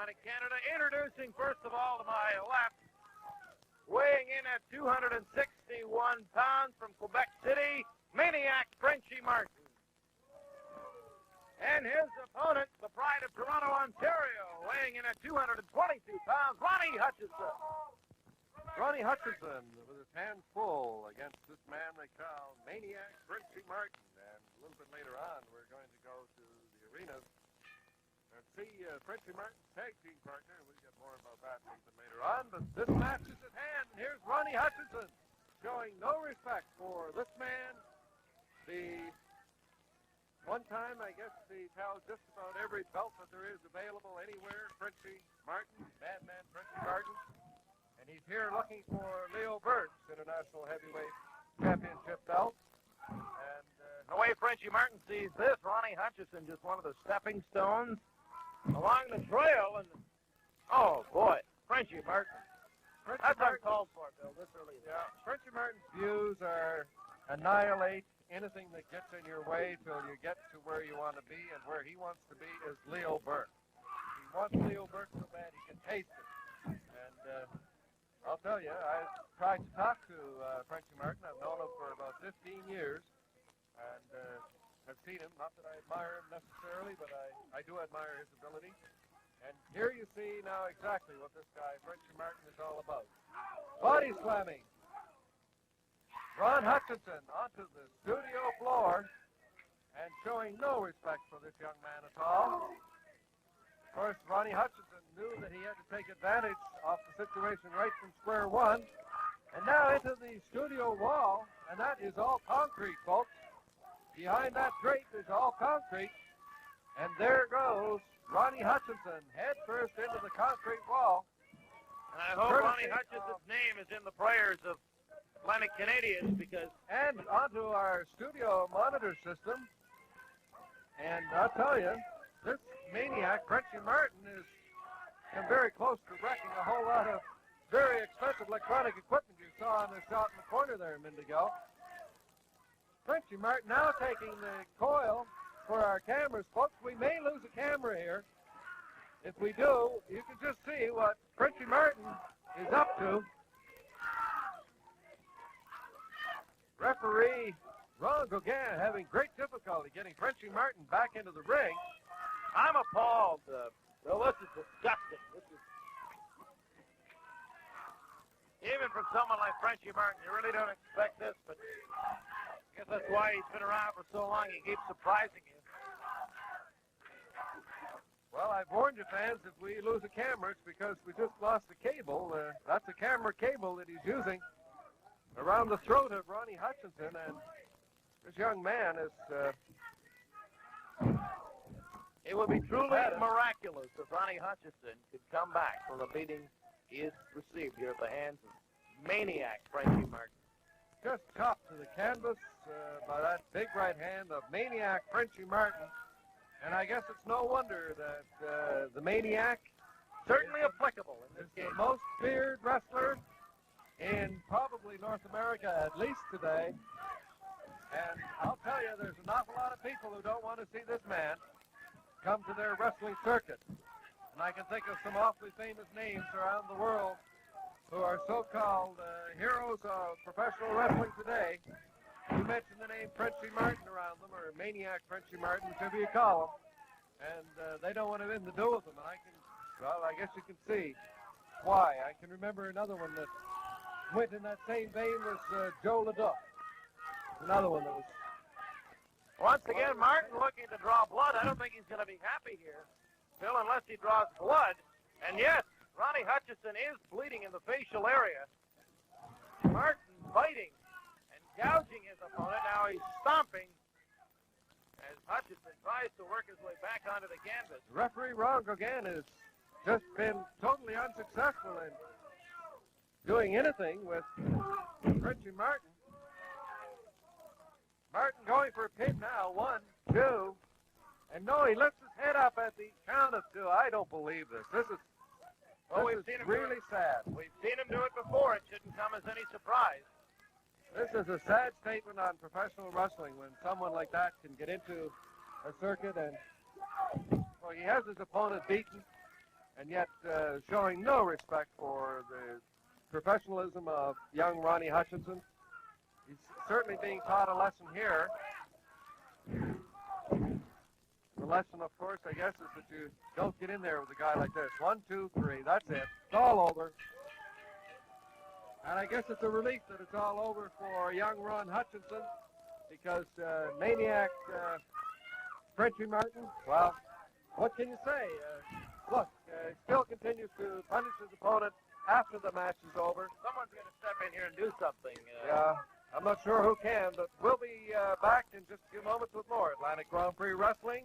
Atlantic Canada. Introducing, first of all, to my left, weighing in at 261 pounds from Quebec City, Maniac Frenchy Martin. And his opponent, the pride of Toronto, Ontario, weighing in at 222 pounds, Ronnie Hutchinson. Ronnie Hutchinson with his hands full against this man they call Maniac Frenchy Martin. And a little bit later on, we're going to go to the arena and see Frenchy Martin's tag team partner. We'll get more about that a little bit later on. But this match is at hand, and here's Ronnie Hutchinson showing no respect for this man. The one time, I guess, he held just about every belt that there is available anywhere. Frenchy Martin, Madman Frenchy Martin. And he's here looking for Leo Burt's International Heavyweight Championship belt. And the way Frenchy Martin sees this, Ronnie Hutchinson just one of the stepping stones along the trail. And oh, boy, Frenchy Martin. That's uncalled for, Bill, this early. Yeah, Frenchy Martin's views are annihilate anything that gets in your way till you get to where you want to be, and where he wants to be is Leo Burt. He wants Leo Burt so bad he can taste it. And I'll tell you, I've tried to talk to Frenchy Martin. I've known him for about 15 years, and have seen him. Not that I admire him necessarily, but I do admire his ability. And here you see now exactly what this guy, Frenchy Martin, is all about. Body slamming. Ron Hutchinson onto the studio floor and showing no respect for this young man at all. Of course, Ronnie Hutchinson knew that he had to take advantage of the situation right from square one. And now into the studio wall, and that is all concrete, folks. Behind that drape is all concrete. And there goes Ronnie Hutchinson, head first into the concrete wall. And I hope Ronnie Hutchinson's name is in the prayers of Atlantic Canadians, because... And onto our studio monitor system. And I'll tell you, this Maniac, Frenchy Martin, is come very close to wrecking a whole lot of very expensive electronic equipment you saw on the shot in the corner there a minute ago. Frenchy Martin now taking the coil for our cameras. Folks, we may lose a camera here. If we do, you can just see what Frenchy Martin is up to. Referee Ron Gauguin having great difficulty getting Frenchy Martin back into the ring. I'm appalled. Well, this is disgusting. This is... Even from someone like Frenchy Martin, you really don't expect this, but I guess that's why he's been around for so long. He keeps surprising you. Well, I've warned you, fans, if we lose a camera, it's because we just lost the cable. That's a camera cable that he's using around the throat of Ronnie Hutchinson, and this young man is... It would be truly miraculous if Ronnie Hutchinson could come back from the beating he has received here at the hands of Maniac Frenchy Martin. Just chopped to the canvas by that big right hand of Maniac Frenchy Martin, and I guess it's no wonder that the Maniac certainly applicable in this is game. The most feared wrestler in probably North America, at least today. And I'll tell you, there's an awful lot of people who don't want to see this man come to their wrestling circuit. And I can think of some awfully famous names around the world who are so-called heroes of professional wrestling today. You mentioned the name Frenchy Martin around them, or Maniac Frenchy Martin, whichever you call them, and they don't want anything to do with them. And I guess you can see why. I can remember another one that went in that same vein was Joe LeDuc. Another one that was... Once again, Martin looking to draw blood. I don't think he's going to be happy here, Phil, unless he draws blood. And yes, Ronnie Hutchinson is bleeding in the facial area. Martin biting and gouging his opponent. Now he's stomping as Hutchinson tries to work his way back onto the canvas. Referee Ron Gauguin has just been totally unsuccessful in doing anything with Frenchy Martin. Martin going for a pin now. 1, 2. And no, he lifts his head up at the count of 2. I don't believe this. This is really sad. We've seen him do it before. It shouldn't come as any surprise. This is a sad statement on professional wrestling when someone like that can get into a circuit and, well, he has his opponent beaten. and yet showing no respect for the professionalism of young Ronnie Hutchinson. He's certainly being taught a lesson here. The lesson, of course, I guess, is that you don't get in there with a guy like this. 1, 2, 3, that's it. It's all over. And I guess it's a relief that it's all over for young Ron Hutchinson, because Maniac Frenchy Martin, well, what can you say? Look, he still continues to punish his opponent after the match is over. Someone's going to step in here and do something. Yeah, I'm not sure who can, but we'll be back in just a few moments with more Atlantic Grand Prix Wrestling.